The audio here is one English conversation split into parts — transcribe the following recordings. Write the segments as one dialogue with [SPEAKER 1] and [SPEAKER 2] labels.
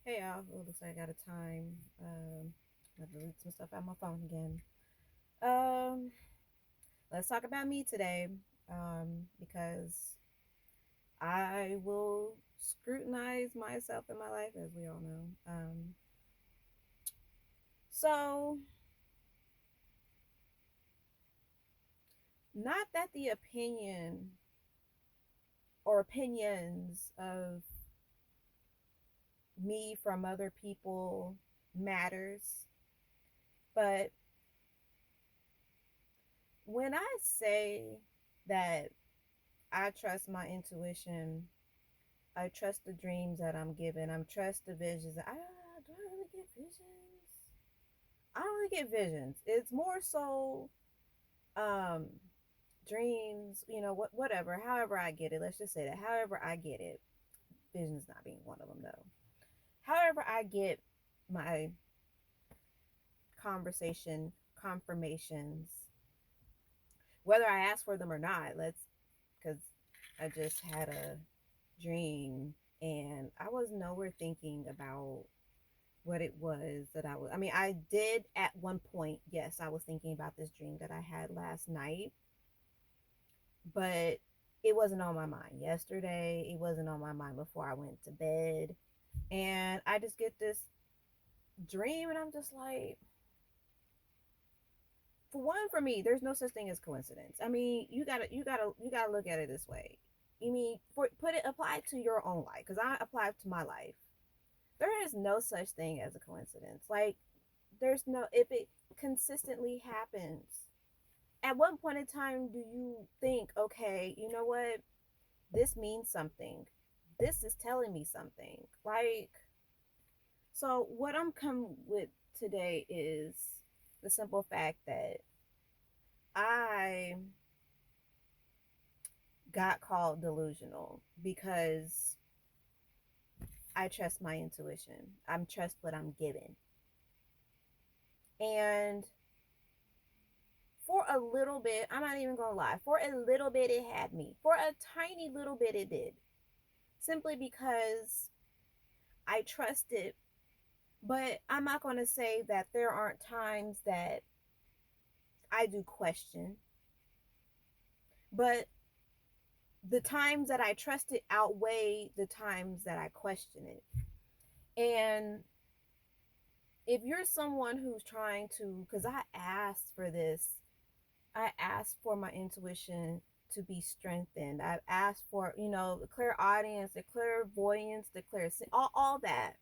[SPEAKER 1] Hey y'all, well, looks like I got a time. I delete some stuff out of my phone again. Um, let's talk about me today. Because I will scrutinize myself in my life, as we all know. So not that the opinion or opinions of me from other people matters, but when I say that I trust my intuition, I trust the dreams that I'm given. I trust the visions. Do I really get visions? I don't really get visions. It's more so um dreams, whatever, however I get it. Let's just say that. However I get it. Visions not being one of them though. However I get my conversation confirmations, whether I ask for them or not, cuz I just had a dream and I was nowhere thinking about what it was that I mean, I did at one point, yes, I was thinking about this dream that I had last night, but it wasn't on my mind yesterday. It wasn't on my mind before I went to bed. And I just get this dream and I'm just like, for one, for me, there's no such thing as coincidence. I mean, you gotta look at it this way. You mean apply it to your own life, because I apply it to my life. There is no such thing as a coincidence. Like, there's no, if it consistently happens, at one point in time do you think, okay, you know what, this means something, this is telling me something, like, so what I'm coming with today is the simple fact that I got called delusional because I trust my intuition, I'm trust what I'm given. And for a little bit, I'm not even gonna lie, for a little bit it had me. For a tiny little bit it did. Simply because I trust it. But I'm not gonna say that there aren't times that I do question. But the times that I trust it outweigh the times that I question it. And if you're someone who's trying to, because I asked for this, I asked for my intuition to be strengthened. I've asked for, the clairaudience, the clairvoyance, the all that.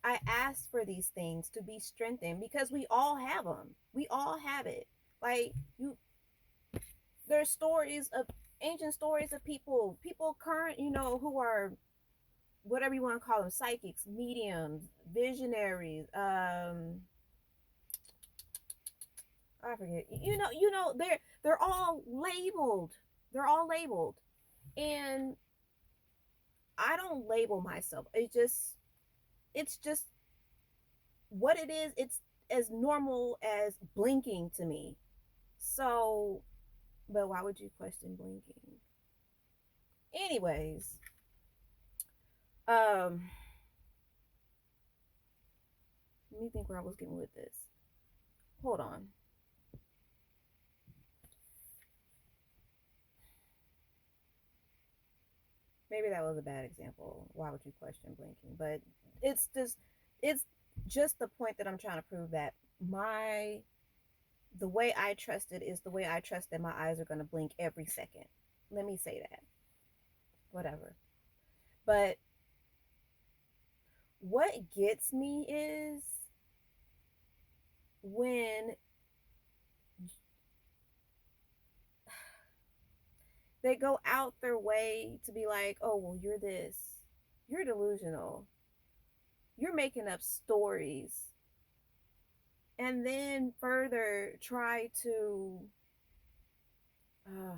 [SPEAKER 1] I asked for these things to be strengthened because we all have them. We all have it. Like, there's stories of ancient stories of people current, who are whatever you want to call them, psychics, mediums, visionaries. I forget. They're all labeled. They're all labeled, and I don't label myself. It's just what it is. It's as normal as blinking to me. So, but why would you question blinking? Anyways, um, let me think where I was getting with this. Hold on. Maybe that was a bad example. Why would you question blinking? But it's just it's just the point that I'm trying to prove that my the way I trust it is the way I trust that my eyes are going to blink every second. Let me say that. Whatever. But what gets me is when they go out their way to be like, "Oh, well, you're this. You're delusional. You're making up stories." And then further try to uh,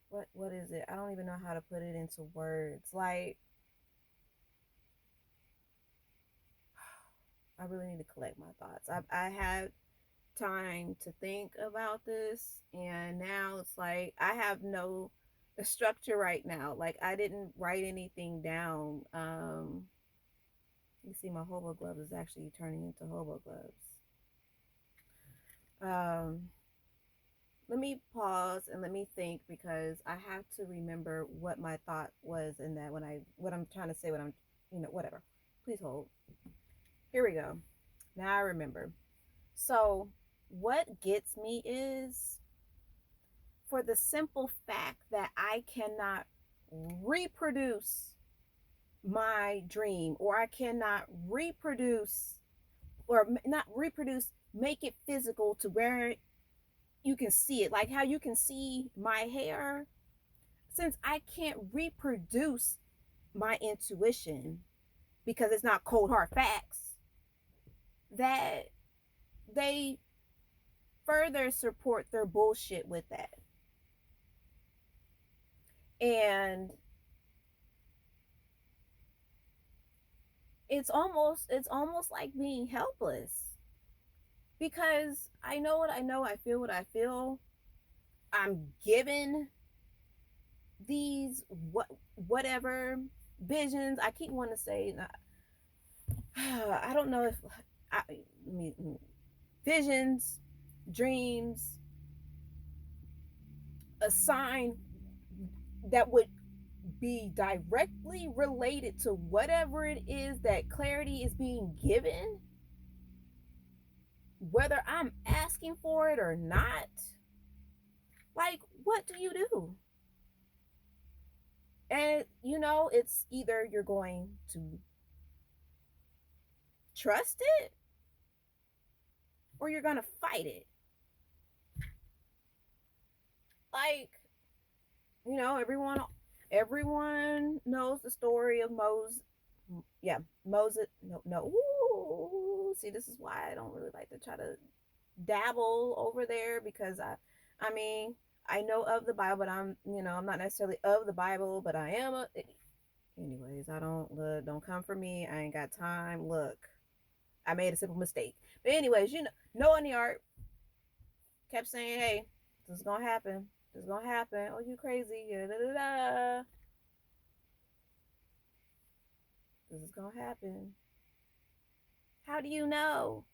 [SPEAKER 1] what is it? I don't even know how to put it into words. Like, I really need to collect my thoughts. I had time to think about this, and now it's like I have no structure right now. Like, I didn't write anything down. You see, my hobo gloves is actually turning into hobo gloves. Um, Let me pause and let me think because I have to remember what my thought was in that when I what I'm trying to say, what I'm whatever. Please hold. Here we go. Now I remember. So what gets me is for the simple fact that I cannot reproduce my dream, or I cannot reproduce, or not reproduce, make it physical to where you can see it, like how you can see my hair. Since I can't reproduce my intuition because it's not cold hard facts, that they further support their bullshit with that. And it's almost like being helpless because I know what I know, I feel what I feel. I'm given these whatever visions. I keep wanting to say I don't know if I mean visions, dreams, a sign that would be directly related to whatever it is that clarity is being given, whether I'm asking for it or not. Like, what do you do? And it's either you're going to trust it or you're going to fight it. Like, everyone knows the story of Moses. Yeah, Moses. No, no. Ooh, see, this is why I don't really like to try to dabble over there because I mean, I know of the Bible, but I'm not necessarily of the Bible, but I am a. Anyways, I don't come for me. I ain't got time. Look, I made a simple mistake. But anyways, Noah and the Ark kept saying, "Hey, this is gonna happen. This is gonna happen. Oh, you crazy? Da, da, da, da. This is gonna happen. How do you know?"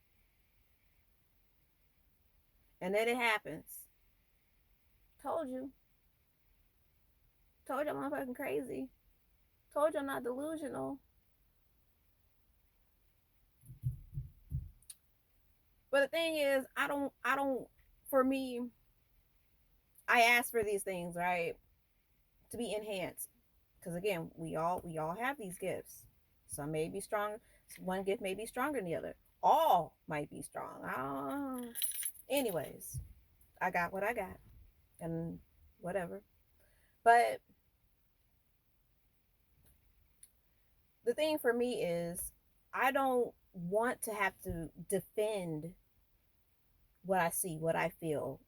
[SPEAKER 1] And then it happens. Told you. Told you I'm motherfucking crazy. Told you I'm not delusional. But the thing is, I don't, for me, I ask for these things, right? To be enhanced. Because again, we all have these gifts. Some may be strong. One gift may be stronger than the other. All might be strong. Anyways, I got what I got. And whatever. But the thing for me is I don't want to have to defend what I see, what I feel,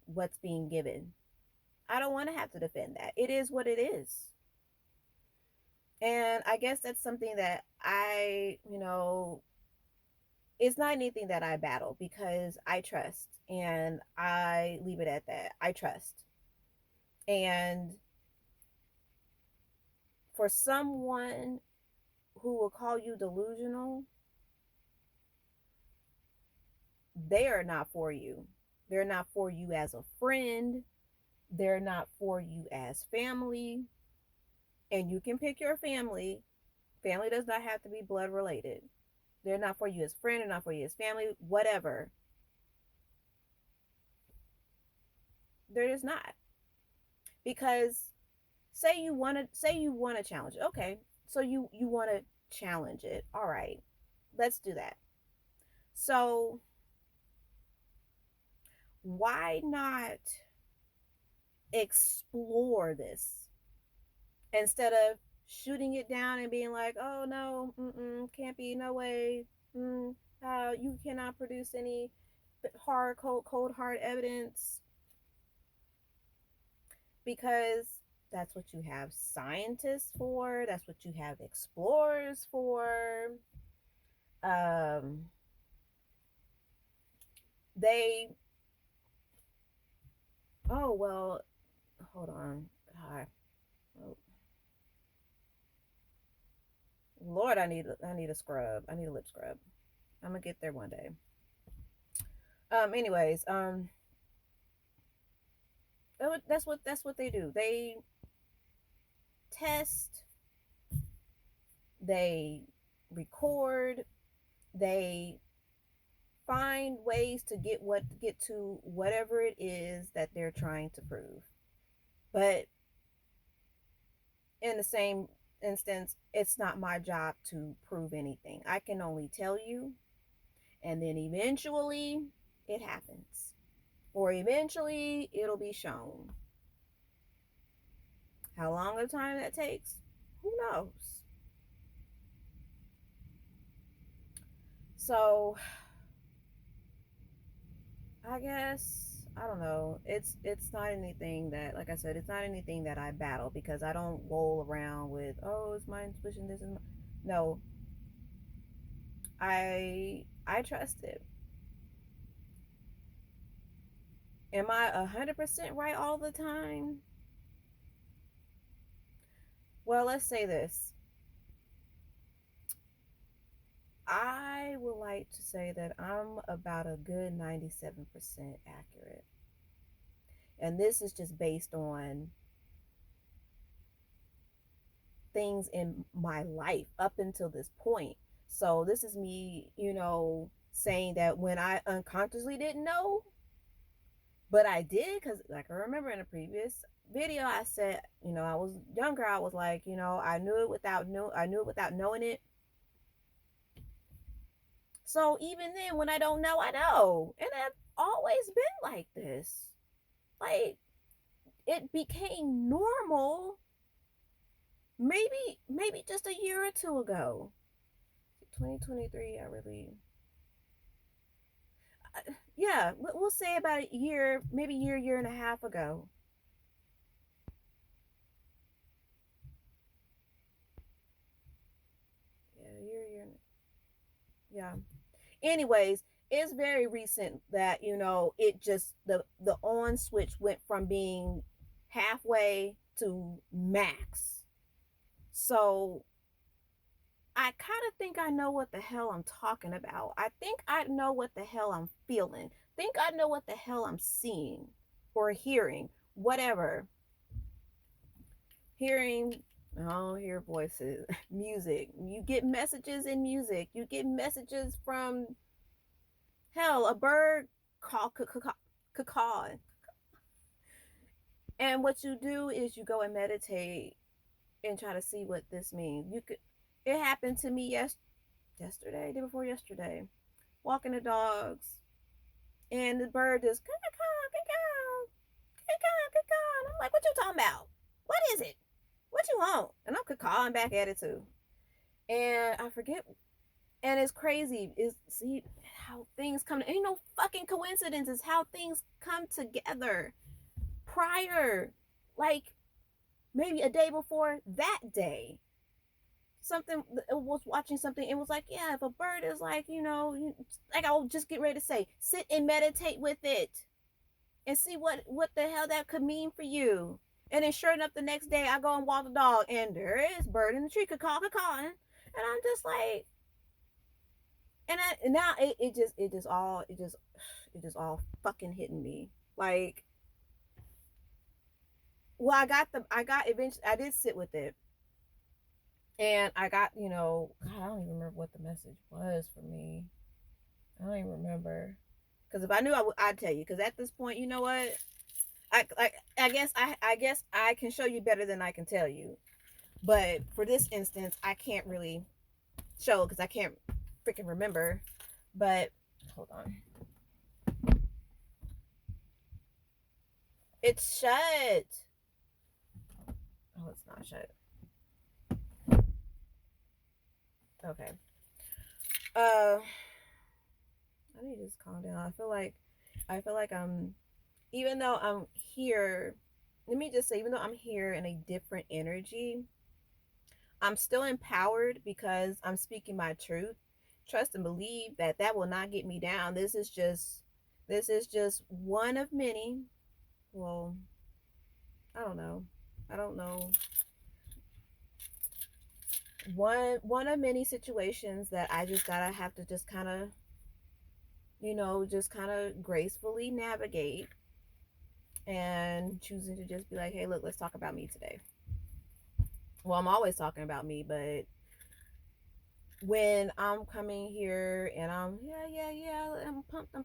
[SPEAKER 1] what's being given. I don't want to have to defend that. It is what it is. And I guess that's something that it's not anything that I battle because I trust and I leave it at that. I trust. And for someone who will call you delusional, they are not for you. They're not for you as a friend. They're not for you as family. And you can pick your family. Family does not have to be blood related. They're not for you as friend, they're not for you as family, whatever. They're just not. Because say you want to challenge it. Okay. So you want to challenge it. All right. Let's do that. So why not explore this instead of shooting it down and being like, "Oh no, can't be, no way. You cannot produce any cold hard evidence," because that's what you have scientists for. That's what you have explorers for. Um, they. Oh well. Hold on. God. Oh, Lord, I need a scrub. I need a lip scrub. I'm gonna get there one day. Anyways, that's what they do. They test, they record, they find ways to get to whatever it is that they're trying to prove. But in the same instance, it's not my job to prove anything. I can only tell you, and then eventually it happens. Or eventually it'll be shown. How long of time that takes? Who knows? So I guess I don't know. It's not anything that, like I said, it's not anything that I battle, because I don't roll around with, oh, it's my intuition, this is my... No, I trust it. Am I 100% right all the time? Well, let's say this. I would like to say that I'm about a good 97% accurate. And this is just based on things in my life up until this point. So this is me, saying that when I unconsciously didn't know, but I did, because like I remember in a previous video I said, I was younger, I was like, I knew it without knowing it. So even then, when I don't know, I know. And I've always been like this. Like, it became normal maybe just a year or two ago. 2023, I really... yeah, we'll say about a year, maybe year and a half ago. Yeah, year. Yeah. Anyways, it's very recent that, it just, the on switch went from being halfway to max. So I kind of think I know what the hell I'm talking about. I think I know what the hell I'm feeling. Think I know what the hell I'm seeing or hearing, whatever. Hearing, I don't hear voices, music. You get messages in music. You get messages from, hell, a bird call. And what you do is you go and meditate and try to see what this means. It happened to me yesterday, day before yesterday, walking the dogs, and the bird just and I'm like, what you talking about? What is it? What you want? And I'm calling back at it too. And I forget. And it's crazy. Is see how things come. Ain't no fucking coincidences. How things come together. Prior, like maybe a day before that day, something, it was watching something, it was like, yeah, if a bird is like, like I'll just get ready to say, sit and meditate with it and see what the hell that could mean for you. And then sure enough, the next day I go and walk the dog, and there is bird in the tree cawing, and I'm just like, and now it just all fucking hitting me. Like, well, I got eventually, I did sit with it, and I got, I don't even remember what the message was for me. I don't even remember, because if I knew, I'd tell you. Because at this point, you know what? I guess I can show you better than I can tell you. But for this instance, I can't really show, because I can't freaking remember. But hold on, it's shut. Oh, it's not shut. Okay. I need to just calm down. I feel like I'm, even though I'm here, let me just say, even though I'm here in a different energy, I'm still empowered because I'm speaking my truth. Trust and believe that that will not get me down. This is just one of many. Well, I don't know. I don't know. one of many situations that I just gotta have to just kind of, just kind of gracefully navigate, and choosing to just be like, hey, look, let's talk about me today. Well, I'm always talking about me, but when I'm coming here and yeah, I'm pumped,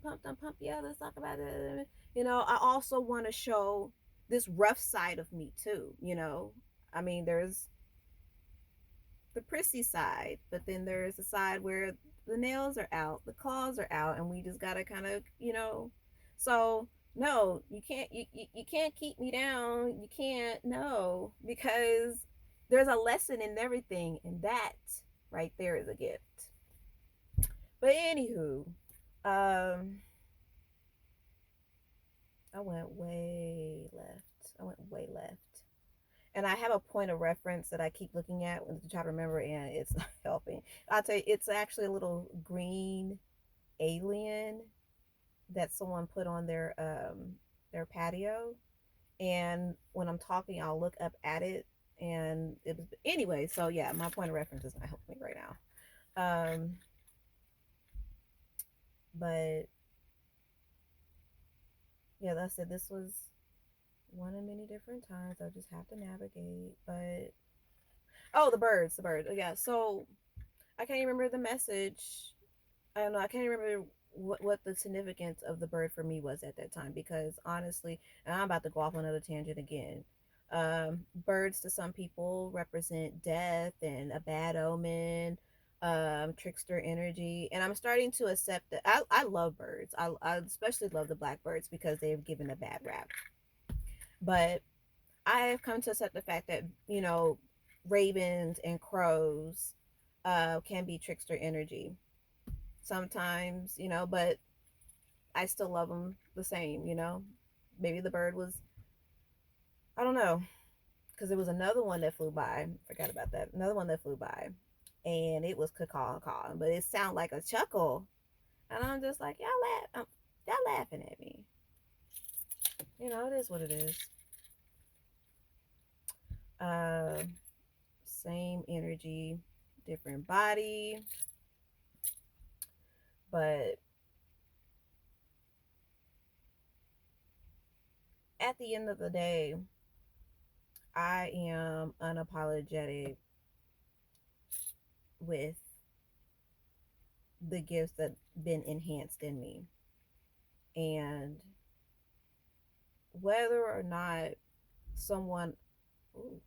[SPEAKER 1] yeah, let's talk about it. I also want to show this rough side of me too. I mean, there's the prissy side, but then there's a side where the nails are out, the claws are out, and we just gotta kind of, So no, you can't keep me down. You can't, no, because there's a lesson in everything, and that right there is a gift. But anywho, um, I went way left. I went way left. And I have a point of reference that I keep looking at to try to remember, and it's not helping. I'll tell you, it's actually a little green alien that someone put on their patio. And when I'm talking, I'll look up at it, and it was anyway. So yeah, my point of reference is not helping me right now. But yeah, that's it. This was one of many different times I just have to navigate. But oh, the birds. Yeah. So I can't even remember the message. I don't know. I can't remember what the significance of the bird for me was at that time, because honestly, and I'm about to go off on another tangent again. Birds to some people represent death and a bad omen, trickster energy, and I'm starting to accept that. I love birds. I especially love the blackbirds because they've given a bad rap. But I have come to accept the fact that ravens and crows can be trickster energy sometimes, but I still love them the same. Maybe the bird was, I don't know, because there was another one that flew by. Forgot about that. Another one that flew by, and it was caw caw, but it sounded like a chuckle, and I'm just like, y'all laughing at me. It is what it is. Uh, Same energy, different body, but at the end of the day, I am unapologetic with the gifts that been enhanced in me. And whether or not someone ooh,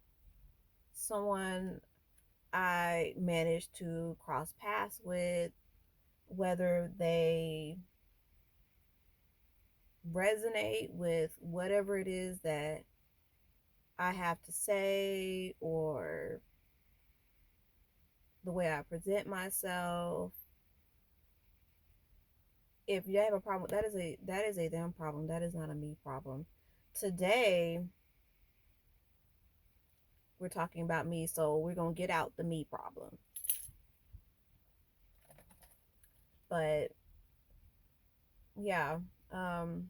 [SPEAKER 1] someone I managed to cross paths with, whether they resonate with whatever it is that I have to say, or the way I present myself, if you have a problem, that is a them problem. That is not a me problem. Today we're talking about me, so we're gonna get out the me problem. But yeah, um,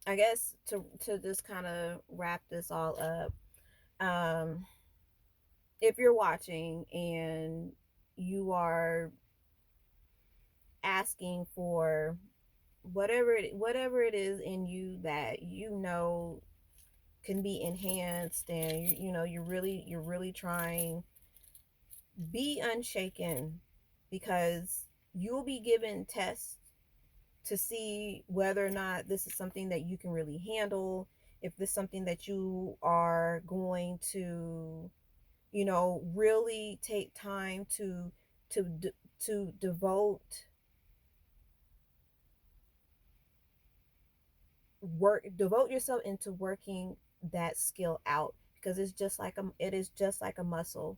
[SPEAKER 1] I guess to just kind of wrap this all up, um, if you're watching and you are asking for whatever it is in you that can be enhanced, and you're really trying, be unshaken, because you'll be given tests to see whether or not this is something that you can really handle, if this is something that you are going to really take time to to devote yourself into working that skill out, because it is just like a muscle.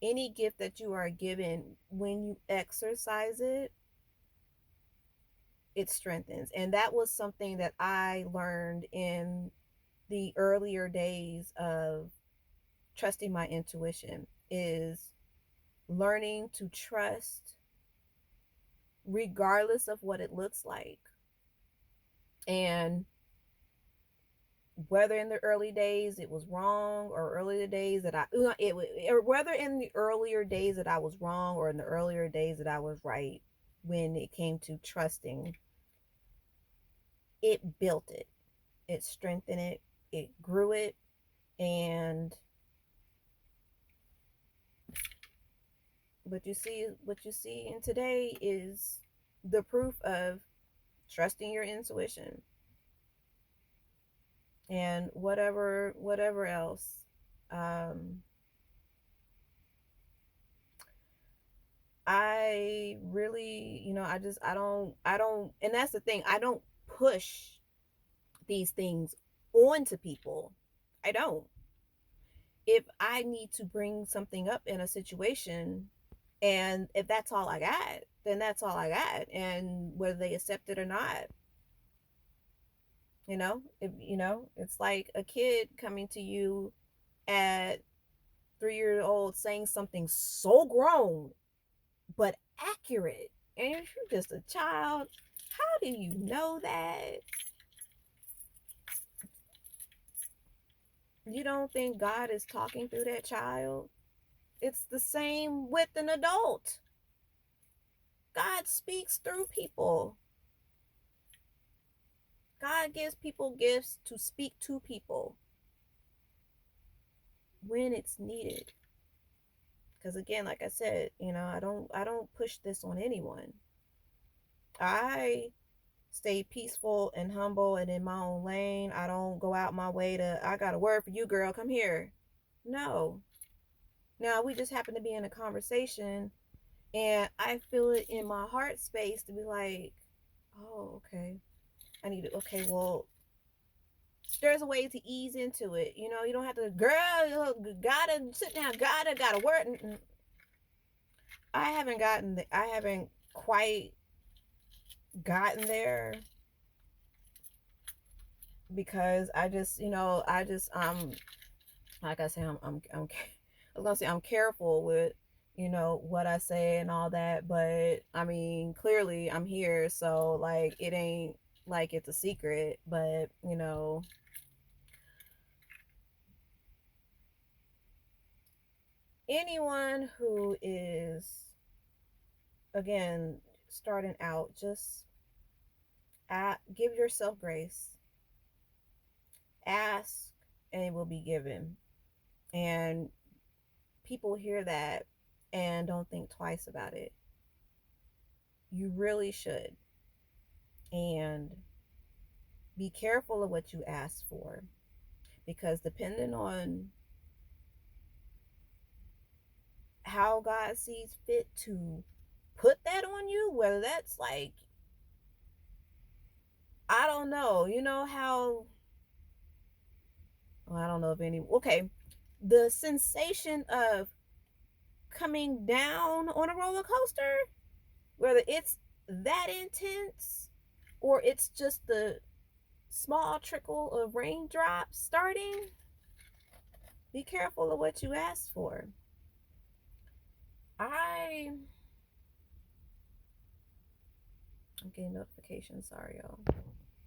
[SPEAKER 1] Any gift that you are given, when you exercise it, it strengthens. And that was something that I learned in the earlier days of trusting my intuition, is learning to trust regardless of what it looks like. And whether in the early days it was wrong, or earlier days that or whether in the earlier days that I was wrong, or in the earlier days that I was right, when it came to trusting, it built it, it strengthened it, it grew it. And what you see in today is the proof of trusting your intuition, and whatever else. um I really, I don't, and that's the thing, I don't push these things onto people. I don't. If I need to bring something up in a situation, and if that's all I got, then that's all I got. And whether they accept it or not, if it's like a kid coming to you at 3 years old saying something so grown but accurate. And if you're just a child, how do you know that? You don't think God is talking through that child? It's the same with an adult. God speaks through people. God gives people gifts to speak to people when it's needed. Because again, like I said, I don't push this on anyone. I stay peaceful and humble and in my own lane. I don't go out my way to, I got a word for you, girl, come here. No. Now, we just happen to be in a conversation, and I feel it in my heart space to be like, oh, okay. I need to, okay, well, there's a way to ease into it. You don't have to, girl, gotta sit down, gotta work. I haven't quite gotten there, because like I say, I was gonna say I'm careful with, what I say and all that. But I mean, clearly I'm here, so like it ain't like it's a secret. But anyone who is, again, starting out, just give yourself grace. Ask and it will be given. And people hear that and don't think twice about it. You really should. And be careful of what you ask for, because depending on how God sees fit to put that on you, whether that's like, I don't know, how, well, I don't know if any, okay, the sensation of coming down on a roller coaster, whether it's that intense or it's just the small trickle of raindrops starting, be careful of what you ask for. I'm getting notifications. Sorry, y'all.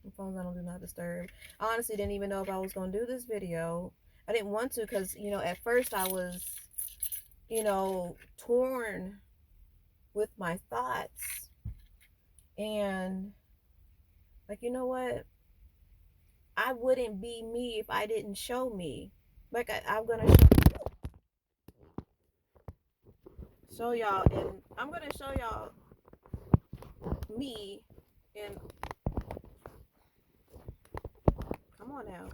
[SPEAKER 1] My phone's on do not disturb. I honestly didn't even know if I was going to do this video. I didn't want to, because, at first I was, torn with my thoughts. And, like, you know what? I wouldn't be me if I didn't show me. Like, I'm going to show y'all, and I'm going to show y'all me. And come on now.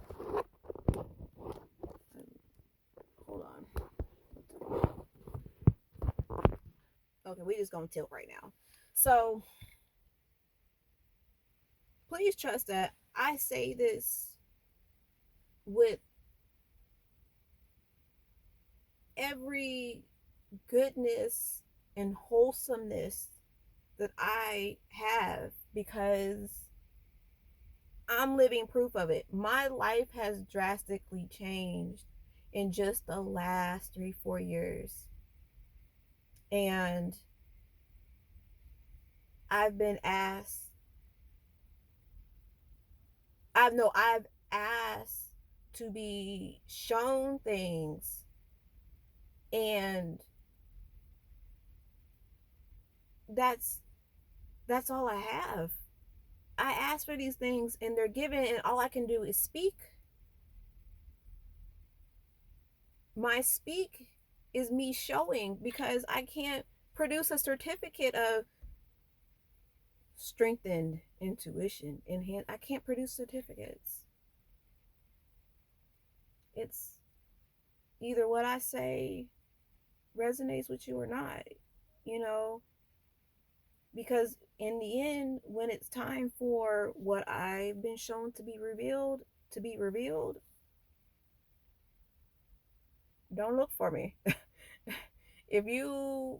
[SPEAKER 1] Hold on. Okay, we just gonna tilt right now. So please trust that I say this with every goodness and wholesomeness that I have, because I'm living proof of it. My life has drastically changed in just the last 3-4 years. And I've been asked, I've asked to be shown things, and that's that's all I have. I ask for these things and they're given, and all I can do is speak. My speak is me showing, because I can't produce a certificate of strengthened intuition enhance. I can't produce certificates. It's either what I say resonates with you or not, you know, because in the end, when it's time for what I've been shown to be revealed, don't look for me. If you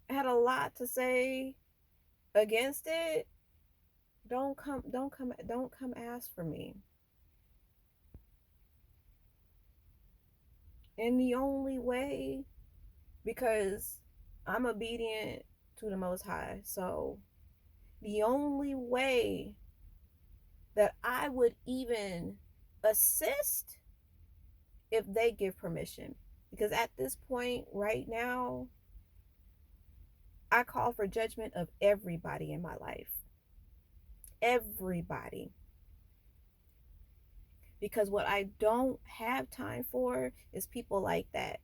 [SPEAKER 1] had a lot to say against it, don't come ask for me. And the only way, because I'm obedient to the Most High, so the only way that I would even assist, if they give permission. Because at this point right now, I call for judgment of everybody in my life. Everybody. Because what I don't have time for is people like that.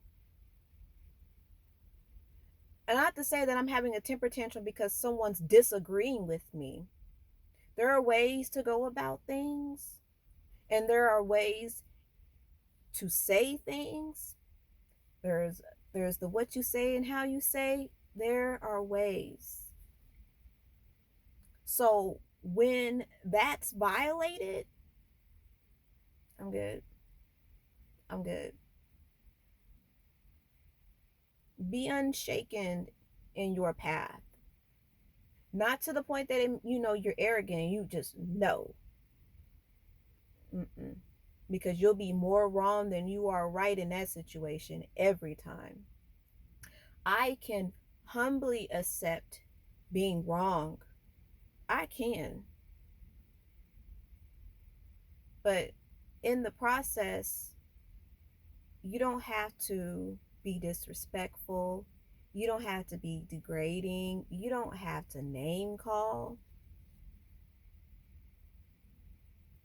[SPEAKER 1] And not to say that I'm having a temper tantrum because someone's disagreeing with me. There are ways to go about things, and there are ways to say things. There's the what you say and how you say. There are ways. So when that's violated, I'm good. I'm good. Be unshaken in your path. Not to the point that you're arrogant. You just know. Mm-mm. Because you'll be more wrong than you are right in that situation every time. I can humbly accept being wrong. I can. But in the process, you don't have to be disrespectful. You don't have to be degrading. You don't have to name call.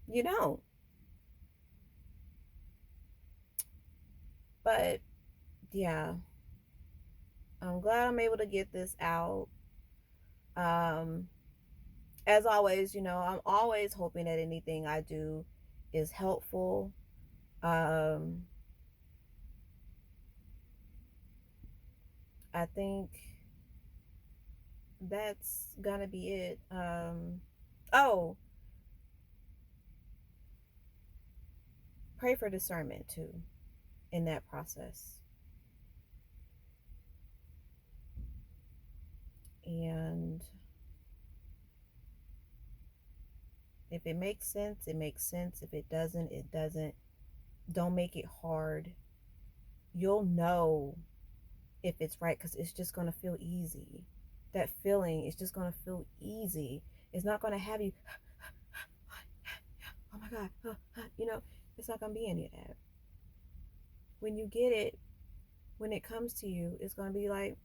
[SPEAKER 1] You don't. But yeah, I'm glad I'm able to get this out. Um, as always, I'm always hoping that anything I do is helpful. Um, I think that's gonna be it. Oh, pray for discernment too in that process. And if it makes sense, it makes sense. If it doesn't, it doesn't. Don't make it hard. You'll know if it's right, because it's just going to feel easy. That feeling is just going to feel easy. It's not going to have you, oh my God, it's not going to be any of that. When you get it, when it comes to you, it's going to be like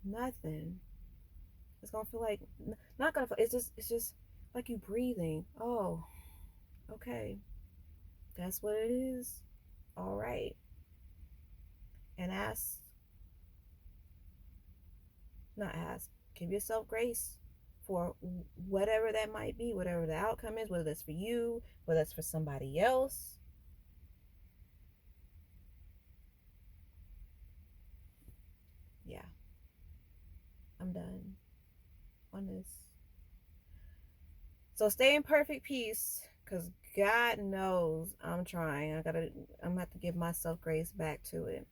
[SPEAKER 1] nothing. It's going to feel like, not going to feel, it's just like you breathing. Oh, okay. That's what it is. All right. And give yourself grace for whatever that might be, whatever the outcome is, whether that's for you, whether that's for somebody else. Yeah, I'm done on this. So stay in perfect peace, because God knows I'm trying. I'm gonna have to give myself grace back to it.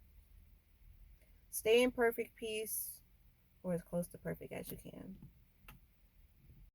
[SPEAKER 1] Stay in perfect peace, or as close to perfect as you can.